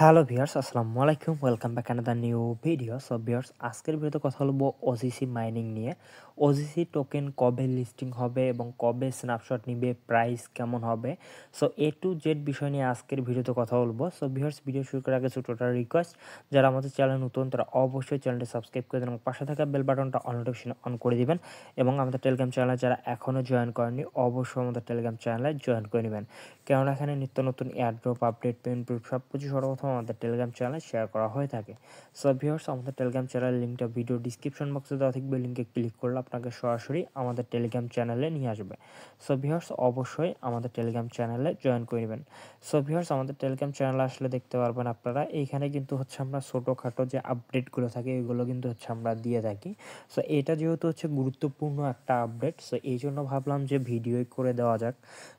Hello viewers, আসসালামু আলাইকুম। Welcome back another new video. So viewers, আজকের ভিডিওতে কথা বলবো ওজিসি মাইনিং নিয়ে। ওজিসি টোকেন কবে লিস্টিং হবে এবং কবে স্ন্যাপশট নিবে, প্রাইস কেমন হবে। সো এ টু জেড বিষয় নিয়ে আজকের ভিডিওতে কথা বলবো। সো ভিউয়ার্স, ভিডিও শুরু করার আগে ছোট্ট রিকোয়েস্ট, যারা আমাদের চ্যানেল নতুন তারা অবশ্যই চ্যানেলটি সাবস্ক্রাইব করে দেন এবং পাশে থাকা বেল বাটনটা অল নোটিফিকেশন অন করে দিবেন এবং আমাদের টেলিগ্রাম চ্যানেলে যারা এখনও জয়েন করেননি অবশ্যই আমাদের টেলিগ্রাম চ্যানেলে জয়েন করে নেবেন, কেননা এখানে নিত্য নতুন এয়ারড্রপ আপডেট পেমেন্ট প্রুফ সব কিছু সর্বপ্রথম আমাদের টেলিগ্রাম চ্যানেলে শেয়ার করা হয়ে থাকে। সো ভিউয়ার্স, আমাদের টেলিগ্রাম চ্যানেলের লিঙ্কটা ভিডিও ডিসক্রিপশন বক্সে দেওয়া থাকবে, লিঙ্কে ক্লিক করলে আপনাকে সরাসরি আমাদের টেলিগ্রাম চ্যানেলে নিয়ে আসবে। সো ভিউয়ার্স, অবশ্যই আমাদের টেলিগ্রাম চ্যানেলে জয়েন করে নেবেন। সো ভিউয়ার্স, আমাদের টেলিগ্রাম চ্যানেলে আসলে দেখতে পারবেন আপনারা এইখানে কিন্তু হচ্ছে আমরা ছোটোখাটো যে আপডেটগুলো থাকে এগুলো কিন্তু হচ্ছে আমরা দিয়ে থাকি। সো এটা যেহেতু হচ্ছে গুরুত্বপূর্ণ একটা আপডেট, সো এই জন্য ভাবলাম যে ভিডিওই করে দেওয়া যাক।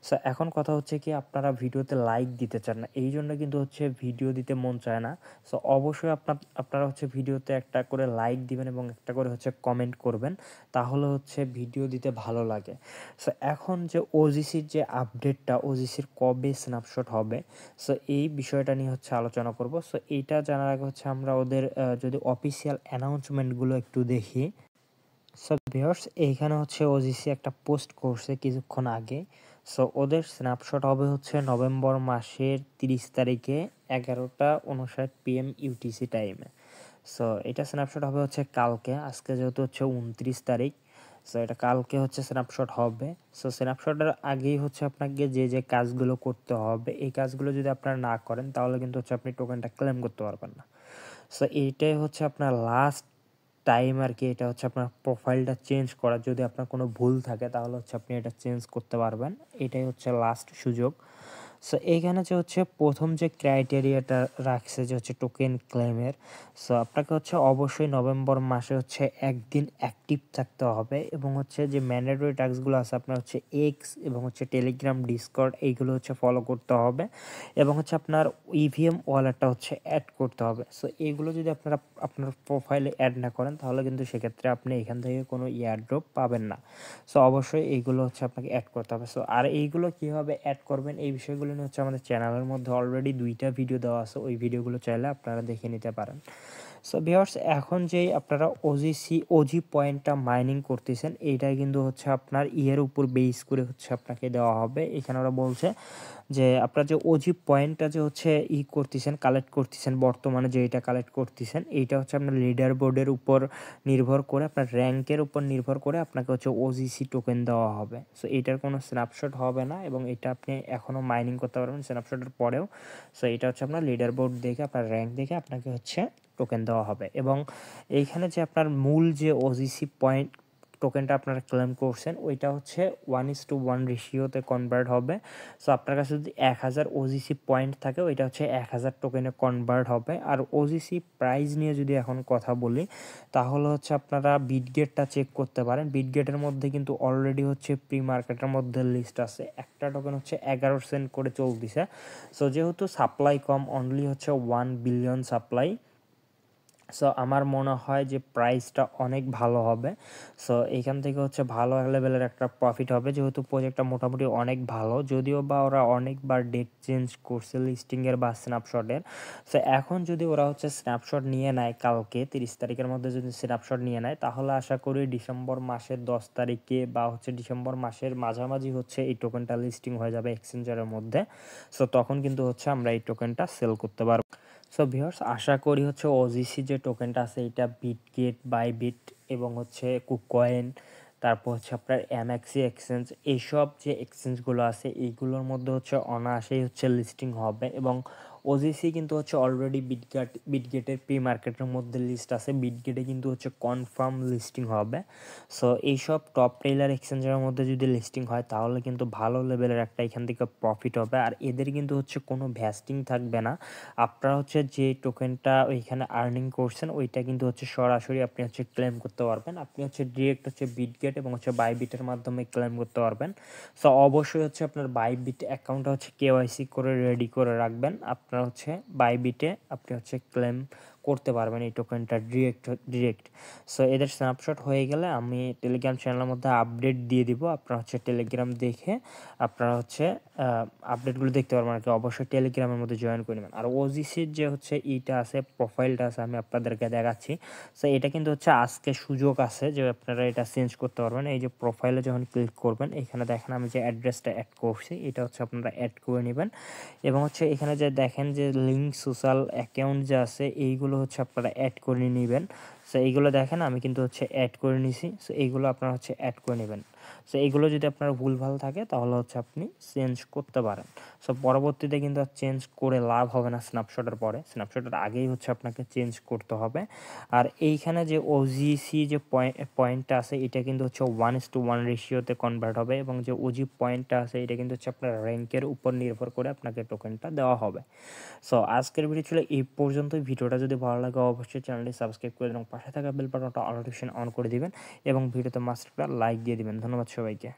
সো এখন কথা হচ্ছে কি, আপনারা ভিডিওতে লাইক দিতে চান না, এই জন্য কিন্তু হচ্ছে ভিডিও দিতে মন চায় না। সো অবশ্যই আপনারা হচ্ছে ভিডিওতে একটা করে লাইক দিবেন এবং একটা করে হচ্ছে কমেন্ট করবেন, তাহলে হচ্ছে ভিডিও দিতে ভালো লাগে। সো এখন যে ওজিসির যে আপডেটটা, ওজিসির কবে স্ন্যাপশট হবে, সো এই বিষয়টা নিয়ে হচ্ছে আলোচনা করব। সো এইটা জানার আগে হচ্ছে আমরা ওদের যদি অফিসিয়াল অ্যানাউন্সমেন্টগুলো একটু দেখি। সো ভিউয়ার্স, এইখানে হচ্ছে ওজিসি একটা পোস্ট করছে কিছুক্ষণ আগে। সো ওদের স্ন্যাপশট হবে হচ্ছে নভেম্বর মাসের 30 তারিখে 11টা 59 PM ইউটিসি টাইমে। সো এটা স্ন্যাপশট হবে হচ্ছে কালকে, আজকে যেহেতু হচ্ছে 29 তারিখ, সো এটা কালকে হচ্ছে স্ন্যাপশট হবে। সো স্ন্যাপশটের আগেই হচ্ছে আপনাকে যে যে কাজগুলো করতে হবে, এই কাজগুলো যদি আপনারা না করেন তাহলে কিন্তু হচ্ছে আপনি টোকেনটা ক্লেম করতে পারবেন না। সো এইটাই হচ্ছে আপনার লাস্ট টাইম আর কি। এটা হচ্ছে আপনার প্রোফাইলটা চেঞ্জ করার, যদি আপনার কোনো ভুল থাকে তাহলে হচ্ছে আপনি এটা চেঞ্জ করতে পারবেন, এটাই হচ্ছে লাস্ট সুযোগ। সো এইখানে যে হচ্ছে প্রথম যে ক্রাইটেরিয়াটা রাখছে যে হচ্ছে টোকেন ক্লেমের, সো আপনাকে হচ্ছে অবশ্যই নভেম্বর মাসে হচ্ছে একদিন অ্যাক্টিভ থাকতে হবে এবং হচ্ছে যে ম্যান্ডেটরি টাস্কগুলো আছে আপনার হচ্ছে এক্স এবং হচ্ছে টেলিগ্রাম, ডিসকর্ড, এইগুলো হচ্ছে ফলো করতে হবে এবং হচ্ছে আপনার ইভিএম ওয়ালেটটা হচ্ছে অ্যাড করতে হবে। সো এইগুলো যদি আপনারা আপনার প্রোফাইলে অ্যাড না করেন তাহলে কিন্তু সেক্ষেত্রে আপনি এখান থেকে কোনো ইয়ারড্রপ পাবেন না। সো অবশ্যই এইগুলো হচ্ছে আপনাকে অ্যাড করতে হবে। সো আর এইগুলো কীভাবে অ্যাড করবেন এই বিষয়গুলো নিয়ে হচ্ছে আমাদের চ্যানেলের মধ্যে অলরেডি 2টা ভিডিও দেওয়া আছে, ওই ভিডিওগুলো চাইলে আপনারা দেখে নিতে পারেন। সো ভিউয়ার্স, এখন যেই আপনারা ওজি পয়েন্টটা মাইনিং করতেছেন, এইটাই কিন্তু হচ্ছে আপনার ইয়ের উপর বেস করে হচ্ছে আপনাকে দেওয়া হবে। এখানে ওরা বলছে যে আপনার যে ওজি পয়েন্টটা যে হচ্ছে করতেছেন, কালেক্ট করতেছেন, বর্তমানে যে এটা কালেক্ট করতেছেন এইটা হচ্ছে আপনার লিডার বোর্ডের উপর নির্ভর করে, আপনার র্যাঙ্কের উপর নির্ভর করে আপনাকে হচ্ছে ওজিসি টোকেন দেওয়া হবে। সো এইটার কোনো স্ন্যাপশট হবে না এবং এটা আপনি এখনও মাইনিং করতে পারবেন স্ন্যাপশটের পরেও। সো এটা হচ্ছে আপনার লিডার বোর্ড দেখে, আপনার র্যাঙ্ক দেখে আপনাকে হচ্ছে টোকেন দেওয়া হবে এবং এইখানে যে আপনার মূল যে ওজিসি পয়েন্ট টোকেনটা আপনারা ক্লেম করছেন ওইটা হচ্ছে 1:1 রেশিওতে কনভার্ট হবে। সো আপনার কাছে যদি 1000 ওজিসি পয়েন্ট থাকে ওইটা হচ্ছে 1000 টোকেনে কনভার্ট হবে। আর ওজিসি প্রাইস নিয়ে যদি এখন কথা বলি তাহলে হচ্ছে আপনারা বিটগেটটা চেক করতে পারেন। বিটগেটের মধ্যে কিন্তু অলরেডি হচ্ছে প্রি মার্কেটের মধ্যে লিস্ট আছে, একটা টোকেন হচ্ছে 11 সেন্ট করে চলতেছে। সো যেহেতু সাপ্লাই কম, অনলি হচ্ছে 1 বিলিয়ন সাপ্লাই, সো আমার মনে হয় যে প্রাইসটা অনেক ভালো হবে। সো এইখান থেকে হচ্ছে ভালো লেভেলের একটা প্রফিট হবে, যেহেতু প্রজেক্টটা মোটামুটি অনেক ভালো, যদিও বা ওরা অনেকবার ডেট চেঞ্জ করছে লিস্টিংয়ের বা স্ন্যাপশটের। সো এখন যদি ওরা হচ্ছে স্ন্যাপশট নিয়ে নেয় কালকে 30 তারিখের মধ্যে যদি স্ন্যাপশট নিয়ে নেয় তাহলে আশা করি ডিসেম্বর মাসের 10 তারিখে বা হচ্ছে ডিসেম্বর মাসের মাঝামাঝি হচ্ছে এই টোকেনটা লিস্টিং হয়ে যাবে এক্সচেঞ্জারের মধ্যে। সো তখন কিন্তু হচ্ছে আমরা এই টোকেনটা সেল করতে পারবো। সো ভিউয়ার্স, আশা করি হচ্ছে ওজিসি যে টোকেনটা আছে এটা বিটগেট, বাইবিট এবং হচ্ছে কুকয়েন, তারপর হচ্ছে আপনার এমএক্সি এক্সচেঞ্জ, এইসব যে এক্সচেঞ্জগুলো আছে এইগুলোর মধ্যে হচ্ছে অনায়াসেই হচ্ছে লিস্টিং হবে এবং ওজিসি কিন্তু হচ্ছে অলরেডি বিটগেটের প্রি মার্কেটের মধ্যে লিস্ট আছে, বিটগেটে কিন্তু হচ্ছে কনফার্ম লিস্টিং হবে। সো এইসব টপ টেইলার এক্সচেঞ্জের মধ্যে যদি লিস্টিং হয় তাহলে কিন্তু ভালো লেভেলের একটা এখান থেকে প্রফিট হবে। আর এদের কিন্তু হচ্ছে কোনো ভ্যাস্টিং থাকবে না, আপনারা হচ্ছে যে টোকেনটা ওইখানে আর্নিং করছেন ওইটা কিন্তু হচ্ছে সরাসরি আপনি হচ্ছে ক্লেম করতে পারবেন, আপনি হচ্ছে ডিরেক্ট হচ্ছে বিটগেট এবং হচ্ছে বাইবিটের মাধ্যমে ক্লেম করতে পারবেন। সো অবশ্যই হচ্ছে আপনার বাইবিট অ্যাকাউন্টটা হচ্ছে কেওয়াইসি করে রেডি করে রাখবেন, আপনার হচ্ছে বাইবিটে আপনি হচ্ছে ক্লেম করতে পারবেন এই টোকেনটা ডিরেক্ট। সো এদের স্ন্যাপশট হয়ে গেলে আমি টেলিগ্রাম চ্যানেলের মধ্যে আপডেট দিয়ে দিব। আপনারা হচ্ছে টেলিগ্রাম দেখে আপনারা হচ্ছে আপডেটগুলো দেখতে পারবেন আর কি। অবশ্যই টেলিগ্রামের মধ্যে জয়েন করে নেবেন। আর ওজিসির যে হচ্ছে ইটা আছে, প্রোফাইলটা আছে, আমি আপনাদেরকে দেখাচ্ছি। সো এটা কিন্তু হচ্ছে আজকে সুযোগ আছে যে আপনারা এটা চেঞ্জ করতে পারবেন। এই যে প্রোফাইলে যখন ক্লিক করবেন, এখানে দেখেন আমি যে অ্যাড্রেসটা অ্যাড করছি, এটা হচ্ছে আপনারা অ্যাড করে নেবেন। এবং হচ্ছে এখানে যে দেখেন যে লিঙ্ক সোশ্যাল অ্যাকাউন্ট যে আছে, এইগুলো হচ্ছে আপনারা অ্যাড করে নেবেন। সো এইগুলো দেখেন আমি কিন্তু হচ্ছে অ্যাড করে নিছি। সো এইগুলো আপনারা হচ্ছে অ্যাড করে নেবেন। সো এইগুলো যদি আপনার ভুলভাল থাকে তাহলে হচ্ছে আপনি চেঞ্জ করতে পারেন। সো পরবর্তীতে কিন্তু আর চেঞ্জ করে লাভ হবে না স্ন্যাপশটের পরে, স্ন্যাপশটের আগেই হচ্ছে আপনাকে চেঞ্জ করতে হবে। আর এইখানে যে ওজিসি যে পয়েন্টটা আছে, এটা কিন্তু হচ্ছে 1:1 রেশিওতে কনভার্ট হবে, এবং যে ওজি পয়েন্টটা আছে এটা কিন্তু হচ্ছে আপনার র্যাঙ্কের উপর নির্ভর করে আপনাকে টোকেনটা দেওয়া হবে। সো আজকের ভিডিও ছিল এই পর্যন্তই। ভিডিওটা যদি ভালো লাগে অবশ্যই চ্যানেলটি সাবস্ক্রাইব করে এবং পাশে থাকা বেল বাটনটা অল নোটিফিকেশন অন করে দিবেন, এবং ভিডিওতে মাস্ট একটা লাইক দিয়ে দিবেন। ধন্যবাদ সবাইকে।